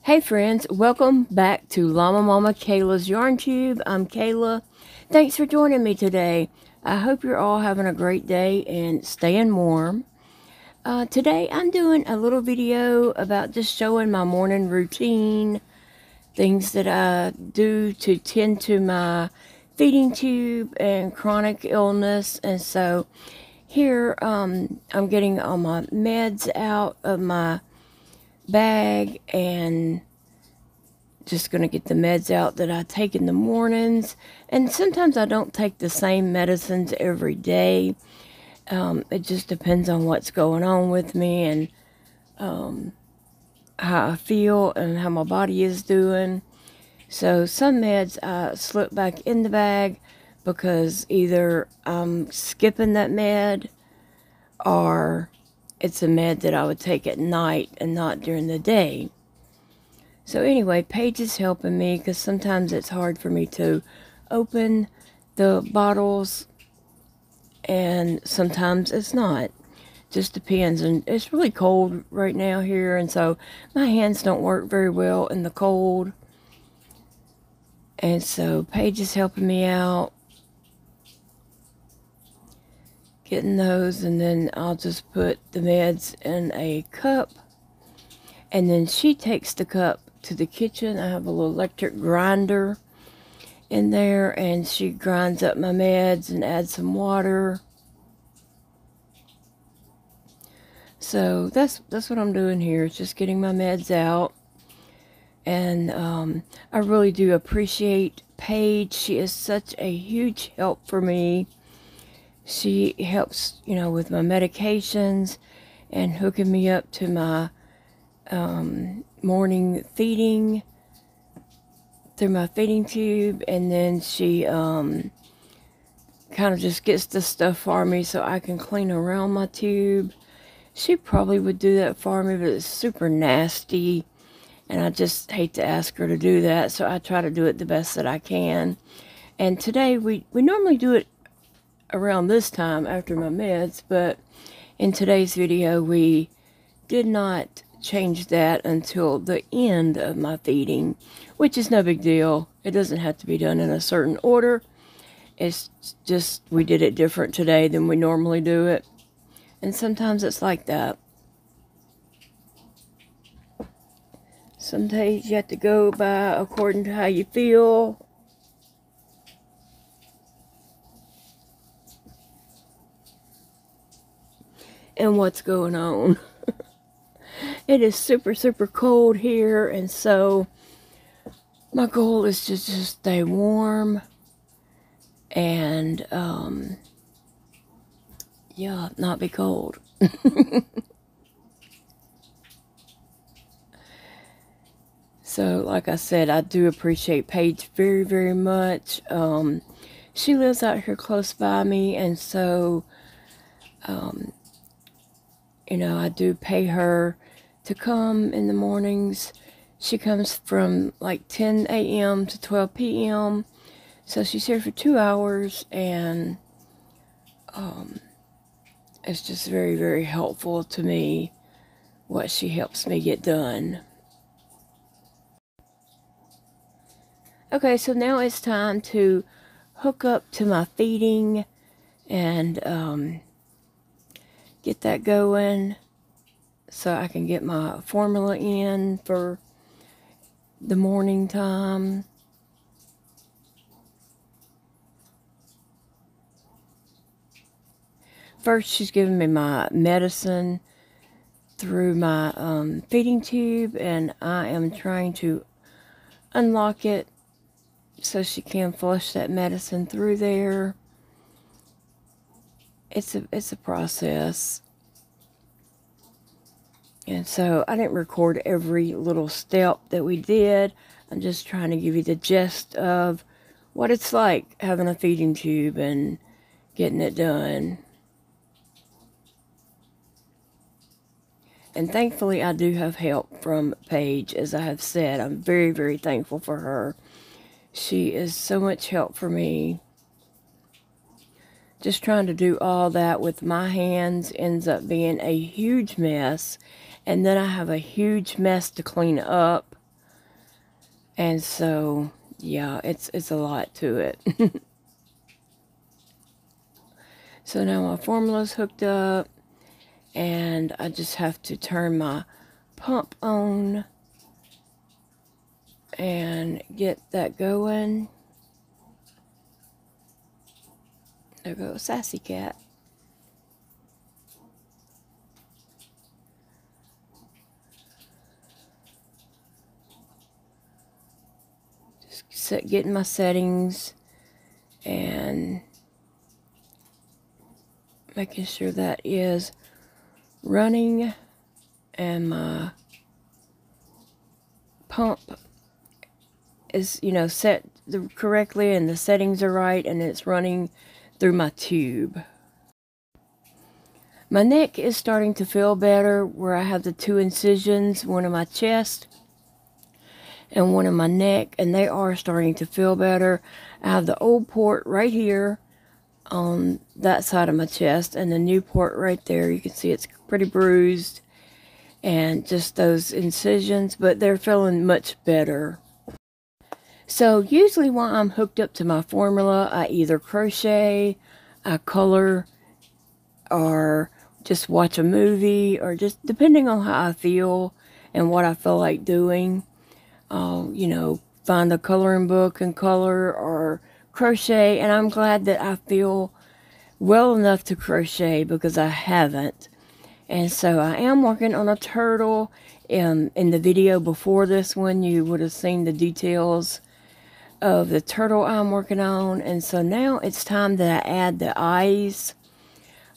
Hey friends, welcome back to Llama Mama Kayla's Yarn Tube. I'm Kayla. Thanks for joining me today. I hope you're all having a great day and staying warm. Today I'm doing a little video about just showing my morning routine, things that I do to tend to my feeding tube and chronic illness. And so here I'm getting all my meds out of my bag and just going to get the meds out that I take in the mornings. And sometimes I don't take the same medicines every day. It just depends on what's going on with me and how I feel and how my body is doing. So some meds I slip back in the bag because either I'm skipping that med or it's a med that I would take at night and not during the day. So anyway, Paige is helping me because sometimes it's hard for me to open the bottles and sometimes it's not. Just depends. And it's really cold right now here, and so my hands don't work very well in the cold. And so Paige is helping me out getting those, and then I'll just put the meds in a cup, and then she takes the cup to the kitchen. I have a little electric grinder in there, and she grinds up my meds and adds some water. So that's what I'm doing here, is just getting my meds out. And I really do appreciate Paige. She is such a huge help for me. She helps, with my medications and hooking me up to my morning feeding through my feeding tube, and then she kind of just gets the stuff for me so I can clean around my tube. She probably would do that for me, but it's super nasty, and I just hate to ask her to do that, so I try to do it the best that I can. And today we normally do it around this time after my meds, but in today's video we did not change that until the end of my feeding, which is no big deal. It doesn't have to be done in a certain order. It's just we did it different today than we normally do it, and sometimes it's like that. Some days you have to go by according to how you feel. And what's going on. It is super, super cold here, and so my goal is to just stay warm and, yeah, not be cold. So, like I said, I do appreciate Paige very, very much. She lives out here close by me, and so, I do pay her to come in the mornings. She comes from like 10 a.m. to 12 p.m. So she's here for 2 hours, and it's just very, very helpful to me what she helps me get done. Okay, so now it's time to hook up to my feeding and get that going so I can get my formula in for the morning time. First, she's giving me my medicine through my feeding tube, and I am trying to unlock it so she can flush that medicine through there. It's a process. And so I didn't record every little step that we did. I'm just trying to give you the gist of what it's like having a feeding tube and getting it done. And thankfully I do have help from Paige, as I have said. I'm very, very thankful for her. She is so much help for me. Just trying to do all that with my hands ends up being a huge mess. And then I have a huge mess to clean up. And so, yeah, it's a lot to it. So now my formula's hooked up, and I just have to turn my pump on and get that going. There goes Sassy Cat. Just getting my settings and making sure that is running, and my pump is, you know, set correctly, and the settings are right, and it's running through my tube. My neck is starting to feel better, where I have the 2 incisions, one in my chest and one in my neck, and they are starting to feel better. I have the old port right here on that side of my chest, and the new port right there. You can see it's pretty bruised, and just those incisions, but they're feeling much better. So usually while I'm hooked up to my formula, I either crochet, I color, or just watch a movie, or just depending on how I feel and what I feel like doing. You know, find a coloring book and color, or crochet, and I'm glad that I feel well enough to crochet, because I haven't. And so I am working on a turtle. In the video before this one, you would have seen the details of the turtle I'm working on. And so now it's time that I add the eyes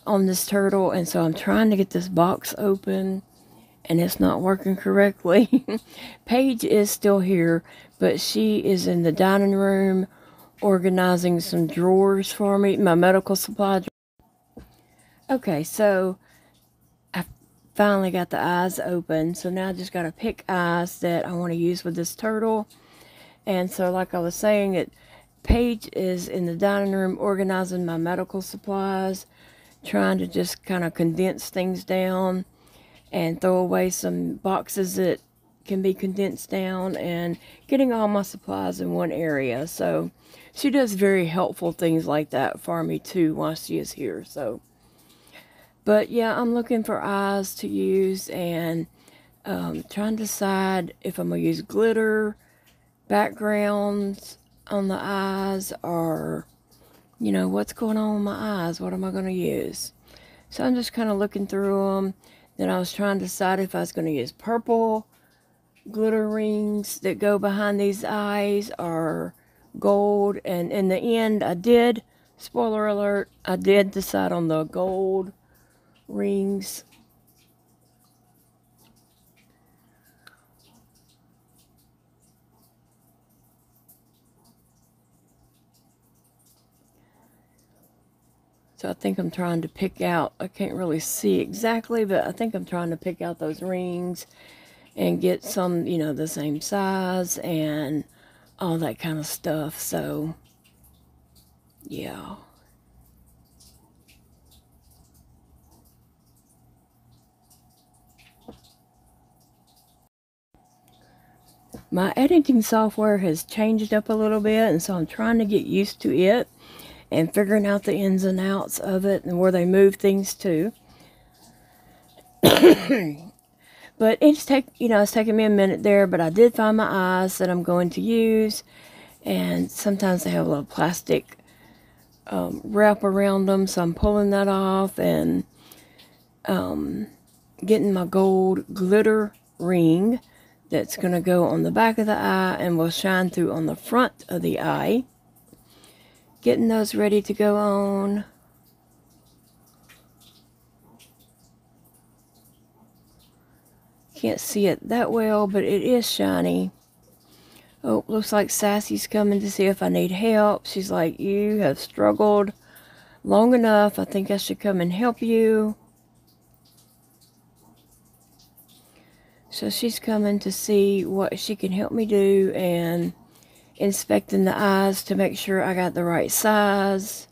on this turtle. And so I'm trying to get this box open, and it's not working correctly. Paige is still here, but she is in the dining room organizing some drawers for me, my medical supply drawer. Okay, so I finally got the eyes open. So now I just got to pick eyes that I want to use with this turtle. And so, like I was saying, Paige is in the dining room organizing my medical supplies, trying to just kind of condense things down and throw away some boxes that can be condensed down, and getting all my supplies in one area. So she does very helpful things like that for me too while she is here. So, but yeah, I'm looking for eyes to use, and trying to decide if I'm going to use glitter backgrounds on the eyes, or, you know, what's going on with my eyes. What am I going to use? So I'm just kind of looking through them. Then I was trying to decide if I was going to use purple glitter rings that go behind these eyes, or gold. And in the end, I did, spoiler alert, I did decide on the gold rings. So I think I'm trying to pick out, I can't really see exactly, but I think I'm trying to pick out those rings and get some, you know, the same size and all that kind of stuff. So, yeah. My editing software has changed up a little bit, and so I'm trying to get used to it and figuring out the ins and outs of it and where they move things to. But it's taking me a minute there, but I did find my eyes that I'm going to use, and sometimes they have a little plastic wrap around them, so I'm pulling that off and getting my gold glitter ring that's going to go on the back of the eye and will shine through on the front of the eye. Getting those ready to go on. Can't see it that well, but it is shiny. Oh, looks like Sassy's coming to see if I need help. She's like, you have struggled long enough. I think I should come and help you. So she's coming to see what she can help me do, and inspecting the eyes to make sure I got the right size.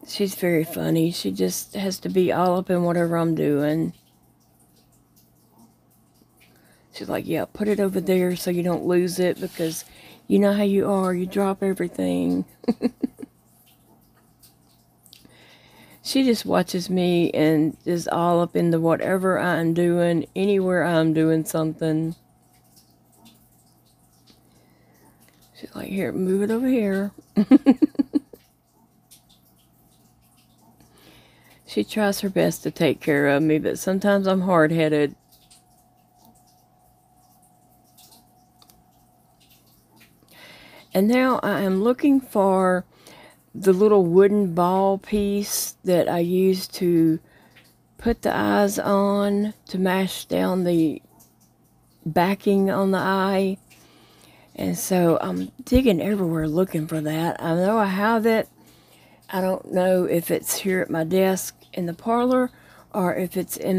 She's very funny. She just has to be all up in whatever I'm doing. She's like, yeah, put it over there so you don't lose it, because you know how you are, you drop everything. She just watches me and is all up into whatever I'm doing, anywhere I'm doing something. She's like, here, move it over here. She tries her best to take care of me, but sometimes I'm hard-headed. And now I am looking for the little wooden ball piece that I use to put the eyes on, to mash down the backing on the eye. And so I'm digging everywhere looking for that. I know I have it. I don't know if it's here at my desk in the parlor or if it's at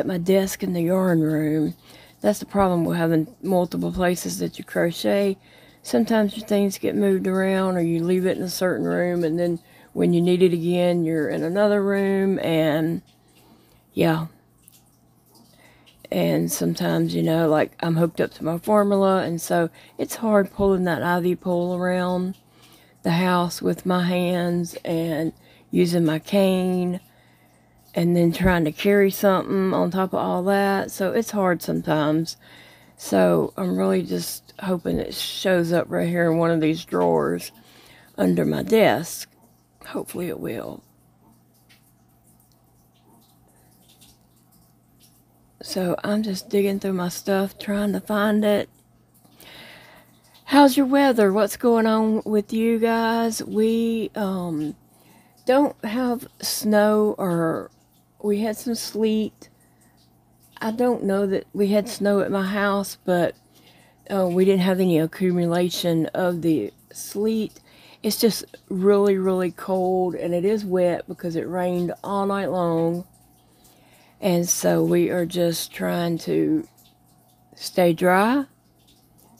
my desk in the yarn room. That's the problem with having multiple places that you crochet. Sometimes your things get moved around, or you leave it in a certain room, and then when you need it again, you're in another room, and yeah. And sometimes, you know, like I'm hooked up to my formula, and so it's hard pulling that ivy pole around the house with my hands and using my cane and then trying to carry something on top of all that. So it's hard sometimes. So I'm really just hoping it shows up right here in one of these drawers under my desk. Hopefully it will. So I'm just digging through my stuff trying to find it. How's your weather? What's going on with you guys? We don't have snow, or we had some sleet. I don't know that we had snow at my house, but we didn't have any accumulation of the sleet. It's just really, really cold, and it is wet because it rained all night long. And so we are just trying to stay dry,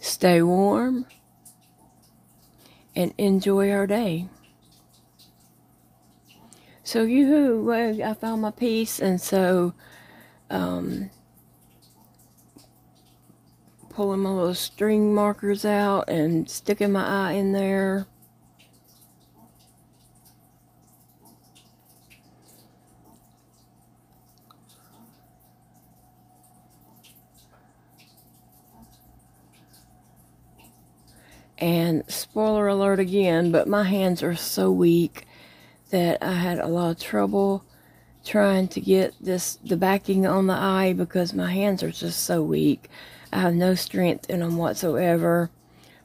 stay warm, and enjoy our day. So yoo-hoo, I found my piece, and so pulling my little string markers out and sticking my eye in there. And spoiler alert again, but my hands are so weak that I had a lot of trouble trying to get the backing on the eye, because my hands are just so weak. I have no strength in them whatsoever.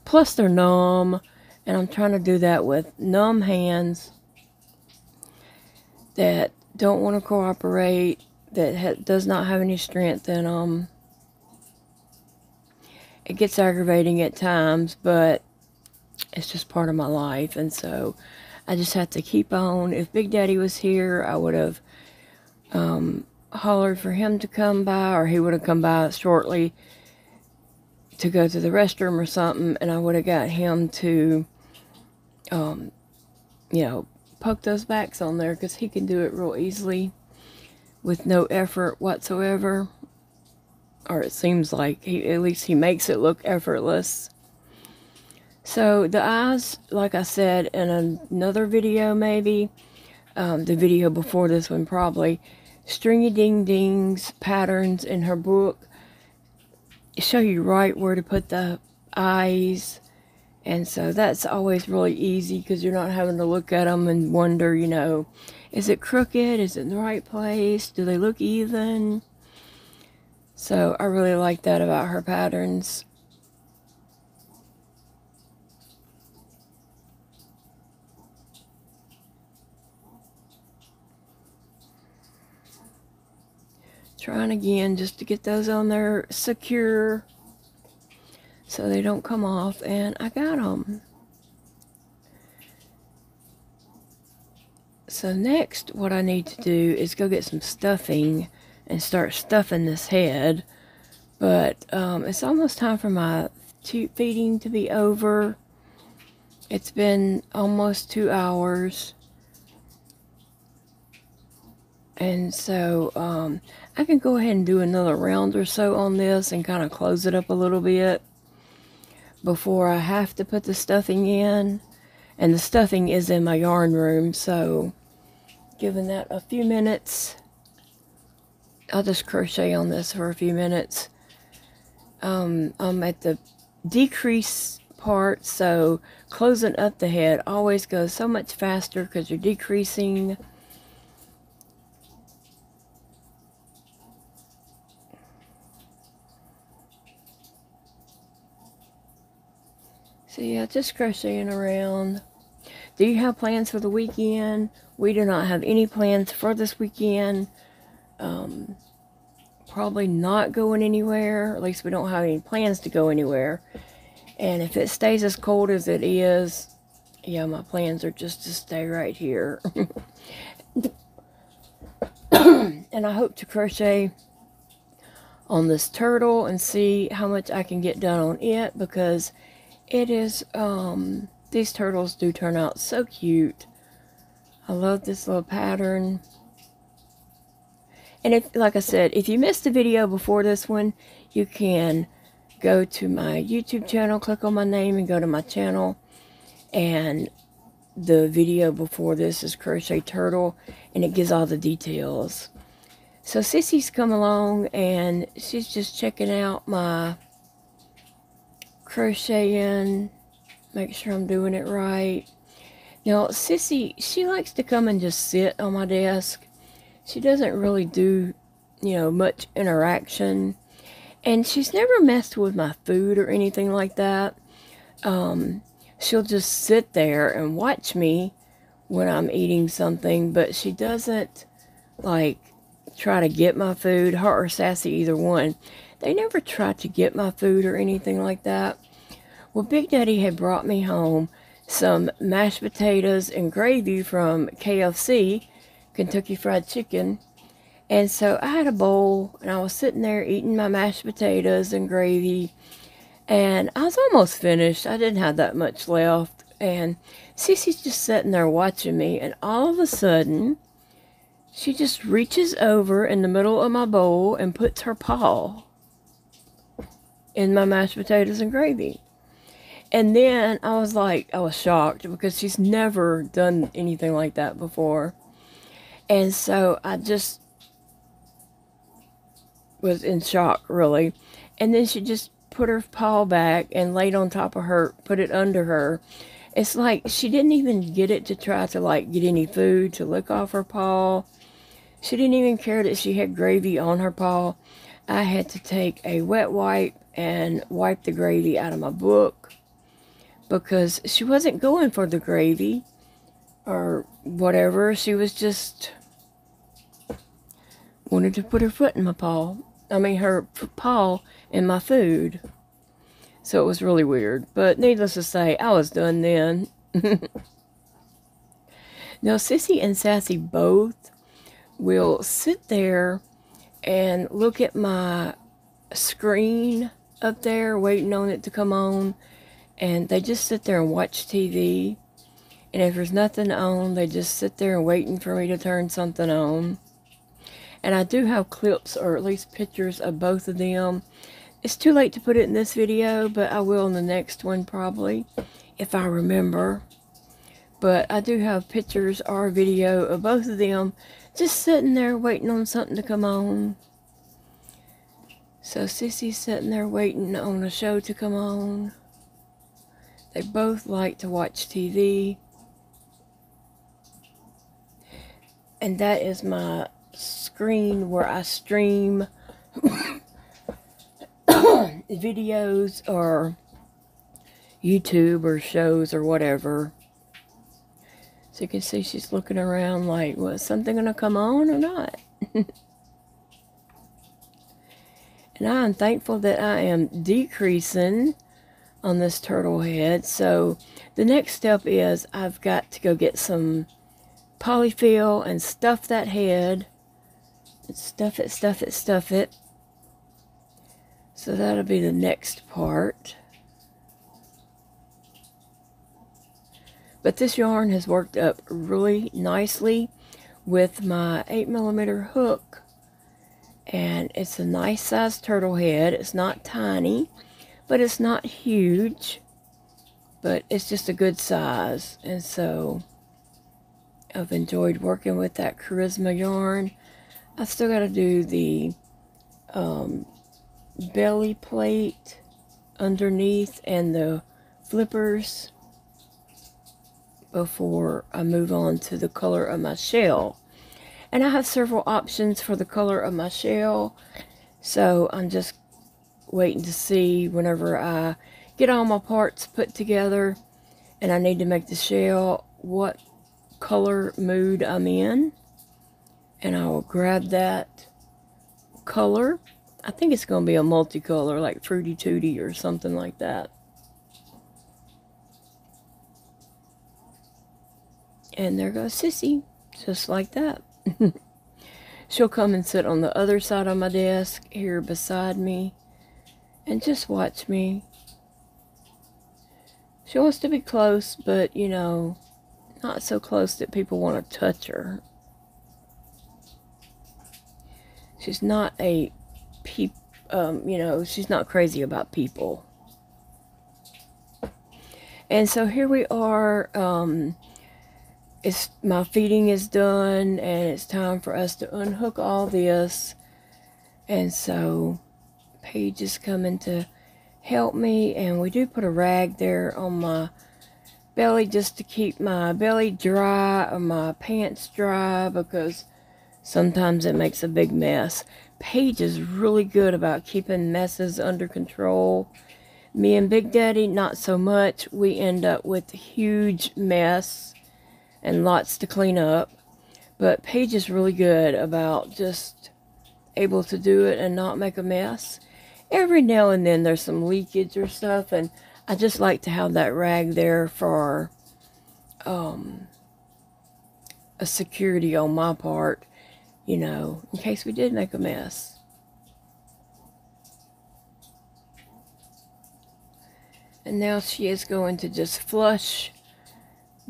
Plus they're numb, and I'm trying to do that with numb hands that don't want to cooperate, that does not have any strength in them. It gets aggravating at times, but it's just part of my life, and so I just have to keep on. If Big Daddy was here, I would have hollered for him to come by, or he would have come by shortly to go to the restroom or something, and I would have got him to, you know, poke those backs on there, because he can do it real easily with no effort whatsoever. Or it seems like, at least he makes it look effortless. So the eyes, like I said in another video maybe, the video before this one probably, Stringy Ding Ding's patterns in her book show you right where to put the eyes. And so that's always really easy, because you're not having to look at them and wonder, you know, is it crooked? Is it in the right place? Do they look even? So I really like that about her patterns. Trying again just to get those on there secure so they don't come off, and I got them. So next what I need to do is go get some stuffing and start stuffing this head. But it's almost time for my feeding to be over. It's been almost 2 hours. And so I can go ahead and do another round or so on this and kind of close it up a little bit before I have to put the stuffing in. And the stuffing is in my yarn room, so giving that a few minutes. I'll just crochet on this for a few minutes. I'm at the decrease part, so closing up the head always goes so much faster because you're decreasing. So yeah, just crocheting around. Do you have plans for the weekend? We do not have any plans for this weekend. Probably not going anywhere. At least we don't have any plans to go anywhere. And if it stays as cold as it is, yeah, my plans are just to stay right here. And I hope to crochet on this turtle and see how much I can get done on it, because it is, these turtles do turn out so cute. I love this little pattern. And if, like I said, if you missed the video before this one, you can go to my YouTube channel, click on my name, and go to my channel. And the video before this is Crochet Turtle, and it gives all the details. So Sissy's come along, and she's just checking out my crocheting, make sure I'm doing it right. Now, Sissy, she likes to come and just sit on my desk. She doesn't really do, you know, much interaction. And she's never messed with my food or anything like that. She'll just sit there and watch me when I'm eating something, but she doesn't, like, try to get my food. Her or Sassy, either one. They never try to get my food or anything like that. Well, Big Daddy had brought me home some mashed potatoes and gravy from KFC, Kentucky Fried Chicken. And so I had a bowl, and I was sitting there eating my mashed potatoes and gravy. And I was almost finished. I didn't have that much left. And Sissy's just sitting there watching me. And all of a sudden, she just reaches over in the middle of my bowl and puts her paw in my mashed potatoes and gravy. And then I was like, I was shocked because she's never done anything like that before. And so I just was in shock, really. And then she just put her paw back and laid on top of her, put it under her. It's like she didn't even get it to try to, like, get any food to lick off her paw. She didn't even care that she had gravy on her paw. I had to take a wet wipe and wipe the gravy out of my book, because she wasn't going for the gravy or whatever. She was just wanted to put her foot in my paw. I mean, her paw in my food. So it was really weird. But needless to say, I was done then. Now, Sissy and Sassy both will sit there and look at my screen up there, waiting on it to come on. And they just sit there and watch TV. And if there's nothing on, they just sit there and waiting for me to turn something on. And I do have clips, or at least pictures, of both of them. It's too late to put it in this video, but I will in the next one probably, if I remember. But I do have pictures or video of both of them just sitting there waiting on something to come on. So Sissy's sitting there waiting on a show to come on. They both like to watch TV. And that is my screen where I stream videos or YouTube or shows or whatever. So you can see she's looking around like, was something going to come on or not? And I am thankful that I am decreasing on this turtle head. So the next step is I've got to go get some polyfill and stuff that head. And stuff it, stuff it, stuff it. So that'll be the next part. But this yarn has worked up really nicely with my 8mm hook. And it's a nice sized turtle head. It's not tiny, but it's not huge. But it's just a good size. And so I've enjoyed working with that charisma yarn. I still got to do the belly plate underneath and the flippers before I move on to the color of my shell. And I have several options for the color of my shell, so I'm just waiting to see whenever I get all my parts put together and I need to make the shell what color mood I'm in, and I will grab that color. I think it's going to be a multicolor, like Fruity Tooty or something like that. And there goes Sissy, just like that. She'll come and sit on the other side of my desk here beside me and just watch me. She wants to be close, but you know, not so close that people want to touch her. She's not a you know, she's not crazy about people. And so here we are. My feeding is done, and it's time for us to unhook all this. And so Paige is coming to help me, and we do put a rag there on my belly just to keep my belly dry or my pants dry, because sometimes it makes a big mess. Paige is really good about keeping messes under control. Me and Big Daddy, not so much. We end up with a huge mess and lots to clean up. But Paige is really good about just able to do it and not make a mess. Every now and then there's some leakage or stuff, and I just like to have that rag there for a security on my part, you know, in case we did make a mess. And now she is going to just flush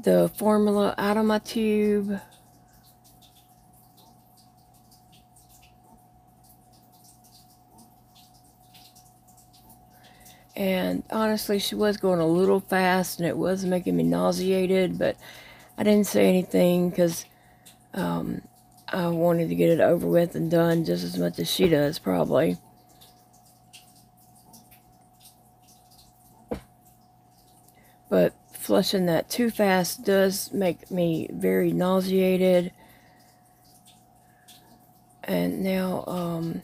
the formula out of my tube. And honestly, she was going a little fast and it was making me nauseated, but I didn't say anything because I wanted to get it over with and done just as much as she does, probably. But flushing that too fast does make me very nauseated. And now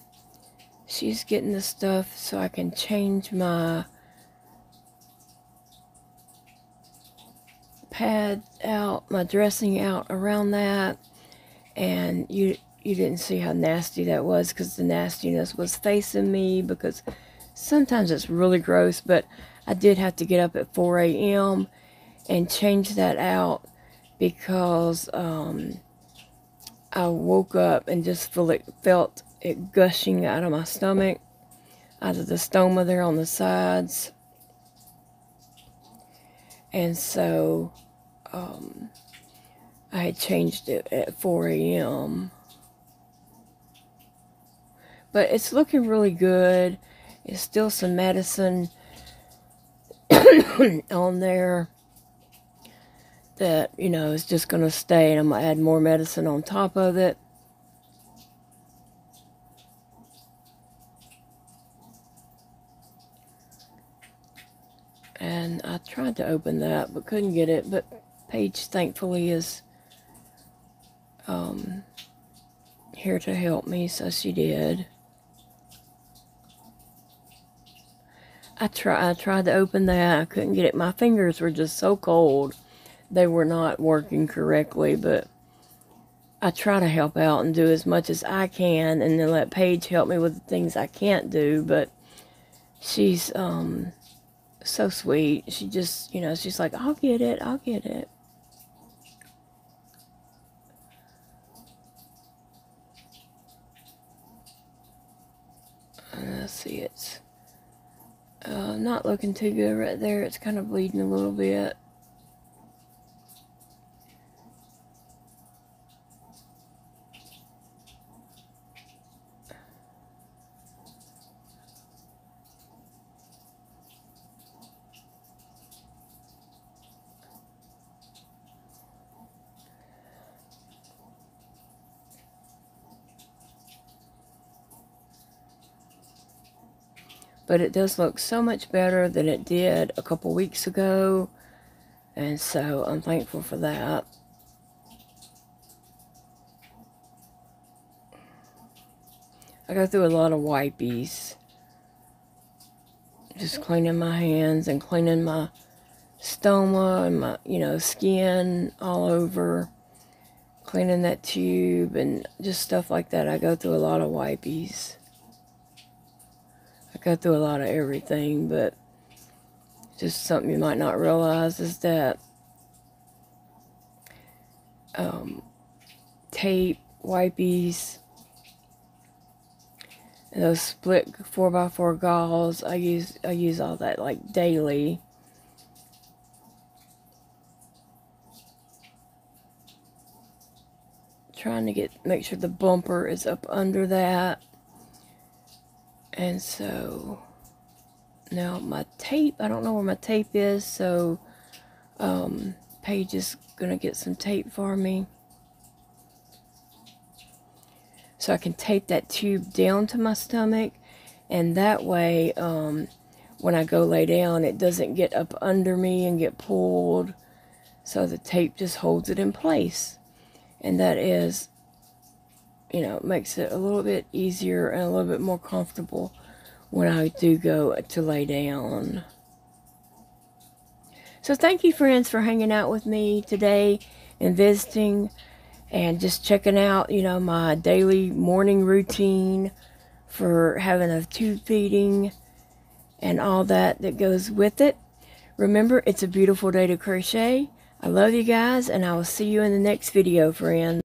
she's getting the stuff so I can change my pad out, my dressing out around that. And you didn't see how nasty that was because the nastiness was facing me, because sometimes it's really gross. But I did have to get up at 4 a.m. and change that out because I woke up and just felt it gushing out of my stomach, out of the stoma there on the sides. And so I had changed it at 4 a.m. But it's looking really good. It's still some medicine on there that, you know, is just going to stay, and I'm going to add more medicine on top of it. And I tried to open that but couldn't get it, but Paige thankfully is here to help me, so she did. I tried to open that. I couldn't get it. My fingers were just so cold. They were not working correctly, but I try to help out and do as much as I can, and then let Paige help me with the things I can't do. But she's so sweet. She just, you know, she's like, I'll get it, I'll get it. Let's see, it's not looking too good right there. It's kind of bleeding a little bit. but it does look so much better than it did a couple weeks ago, and so I'm thankful for that. I go through a lot of wipies, just cleaning my hands and cleaning my stoma and my, you know, skin all over, cleaning that tube and just stuff like that. I go through a lot of wipies. I go through a lot of everything, but just something you might not realize is that tape, wipies, and those split 4x4 gauze, I use all that like daily. Trying to make sure the bumper is up under that. And so now my tape, I don't know where my tape is, so Paige is gonna get some tape for me, so I can tape that tube down to my stomach, and that way when I go lay down, it doesn't get up under me and get pulled, so the tape just holds it in place. And that is, you know, makes it a little bit easier and a little bit more comfortable when I do go to lay down. So thank you, friends, for hanging out with me today and visiting and just checking out, you know, my daily morning routine for having a tube feeding and all that goes with it. Remember, it's a beautiful day to crochet. I love you guys, and I will see you in the next video, friends.